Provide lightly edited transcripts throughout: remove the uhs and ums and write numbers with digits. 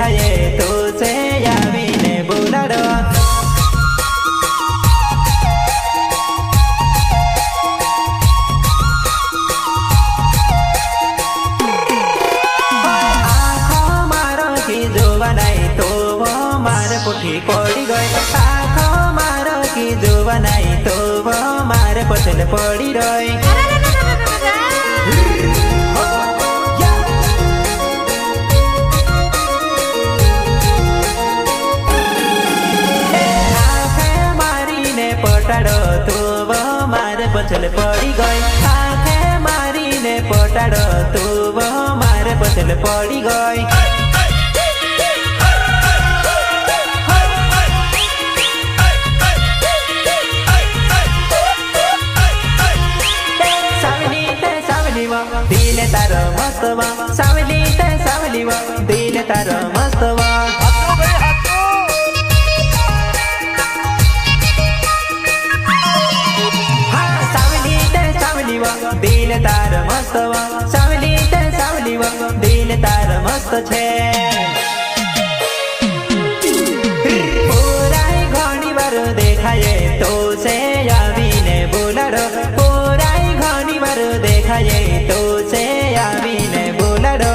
દેખાયે તો છે આવીને બોલાડો पुठी पड़ी गई आँखों मारो की जो बनाई तो वो मारे पछल पड़ी रही मारी ने पटाड़ो तो वो मारे पछल पड़ी गई आँखे मारी ने पटाड़ो तो वो मारे पछल पड़ी गई दिल तारो मस्तवा सावली ते सावलीवा दिल तारो मस्तवा हाँ सावली ते सावलीवा दिल तारो मस्तवा सावली ते सावलीवा दिल तारो मस्त छे पूराई घणी बार देखाये तो से आवीने बोलाड़ो पूराई घणी बार देखाये तो से आवीने बोलाड़ो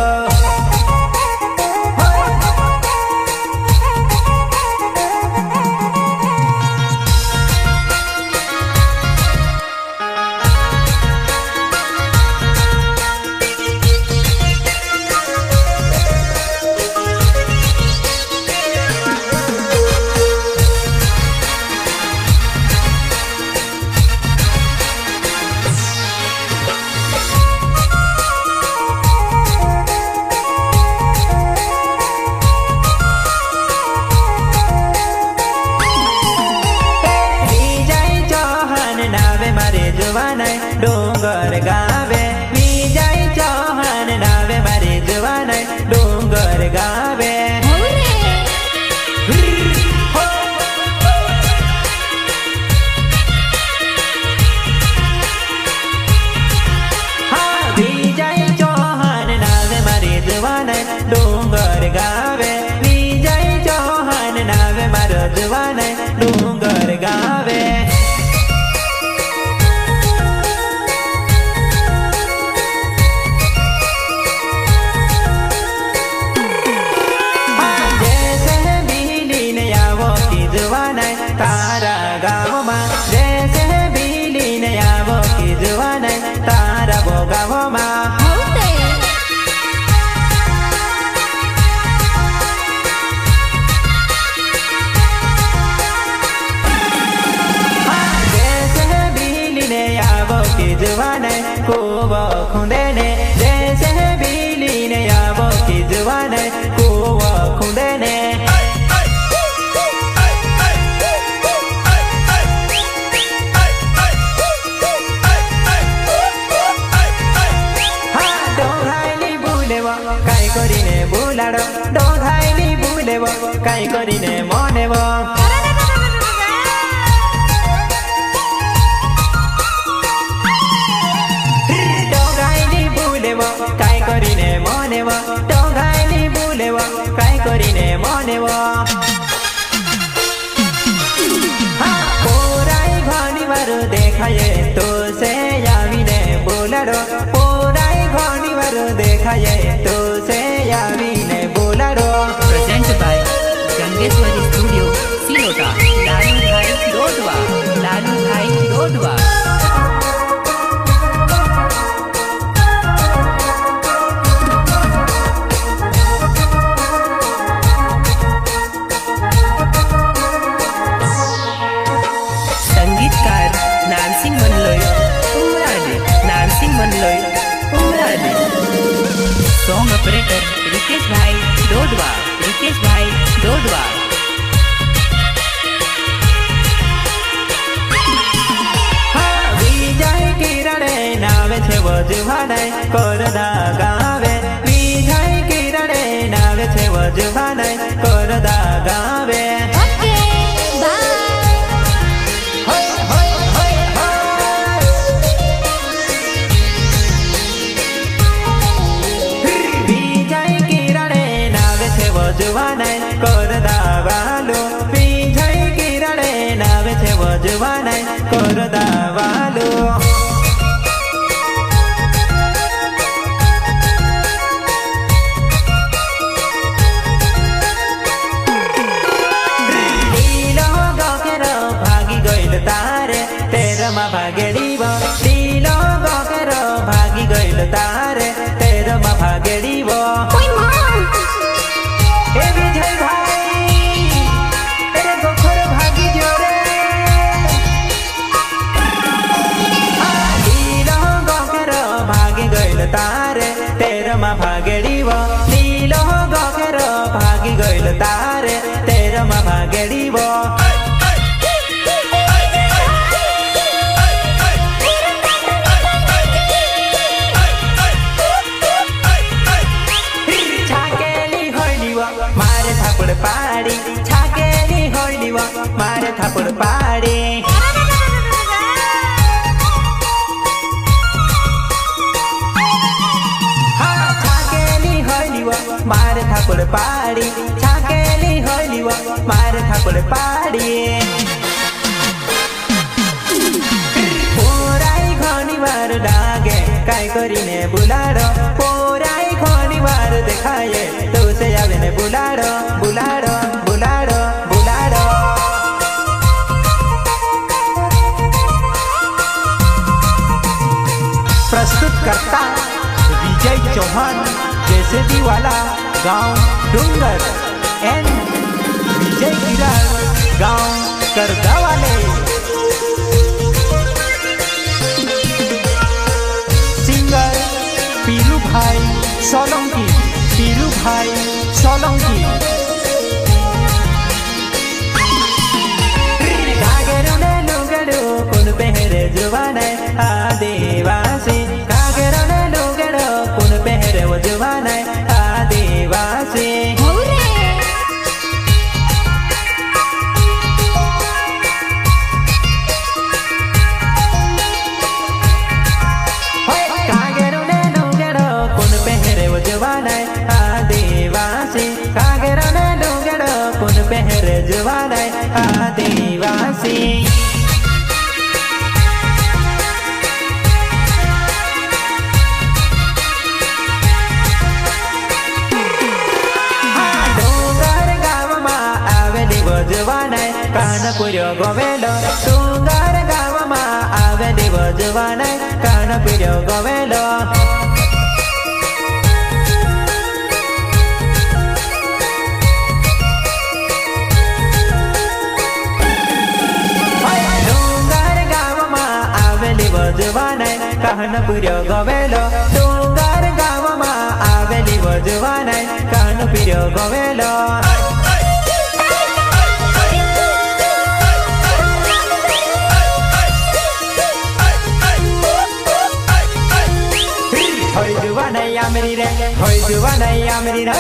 डोंगर गावे विजय चौहान नावे मारे जवान डोंगर गावे हाँ विजय चौहान नावे मारे जवान डोंगर गावे विजय चौहान नावे मारो जवान डोंगर गावे तारा गाँव में जैसे बिजली ने आवो की जवान तारा वो गाँव में जैसे बिजली ने आवो की जवान को वो खुदे ने जैसे बिजली ने आवो की जवान को वो खुदे ने काई करीने बोलाड़ो डोंघाईली बुलेव काई करीने मनेव डोंघाईली बुलेव काई करीने मनेव डोंघाईली बुलेव काई करीने मनेव पोराई घणी बार देखाये तो से आवीने बोलाड़ो पोराई घणी बार देखाये तो से आवीने बोलाड़ो present by Gangeshwari studio Silota Lalu भाई रोडवा लालू भाई रोडवा संगीतकार नानसिंह मनलोई उमरानी नानसिंह मनलोई उमरानी सॉन्ग ऑपरेटर रितेश भाई डोडवा विजय किरण नावे छे वजवान करदा गावे विजय किरण नावे छे वजवान करदा गावे विजय किरण नावे छे वजवान ए विजय भाई तेरे गोखर भागी जोरे लीलो गोखर भागी गइल तारे तेरे मा भागेड़ीव लीलो गोखर भागी गइल तारे तेरे मा भागेड़ीव मारे थापड़ पाड़ी छाकेली होइली मारे थापड़ पाड़ी हाँ छाकेली होइली मारे थापड़ पाड़ी छाकेली होइली मारे थापड़ पाड़ी पोराई घनीबार डागे काय करीने बुलाडो पोराई घनीबार देखाए तो से आवे ने बुलाडो बुलाडो बुलाडो बुलाडो प्रस्तुत करता विजय चौहान जैसे दीवाला गांव डूंगर एन विजय किरण गांव करगावाले सिंगर पीरू भाई सोलंकी पीरू भाई सोलंकी कागेरो ने लुगड़ो कुन पहरे जुवाने आदिवासी कागेरो ने लुगड़ो कुन पहरे वो जुवाने आदिवासी कागेरो ने लुगड़ो कुन पहरे वो जुवाने आदिवासी कागेरो ने लुगड़ो कुन पहरे जुवाने आदिवासी डोंगर गाव में आवेली वजवाने कानपुर गोवेलो डोंगर गाव में आवेली वजवाने कानपुर गोवेलो वजवाने कानपुर गोवेलो डोंगर गाव में आवेली वजवाने कानपुर गोवेलो होय जुवाने आमरी रे होय जुवाने आमरी रे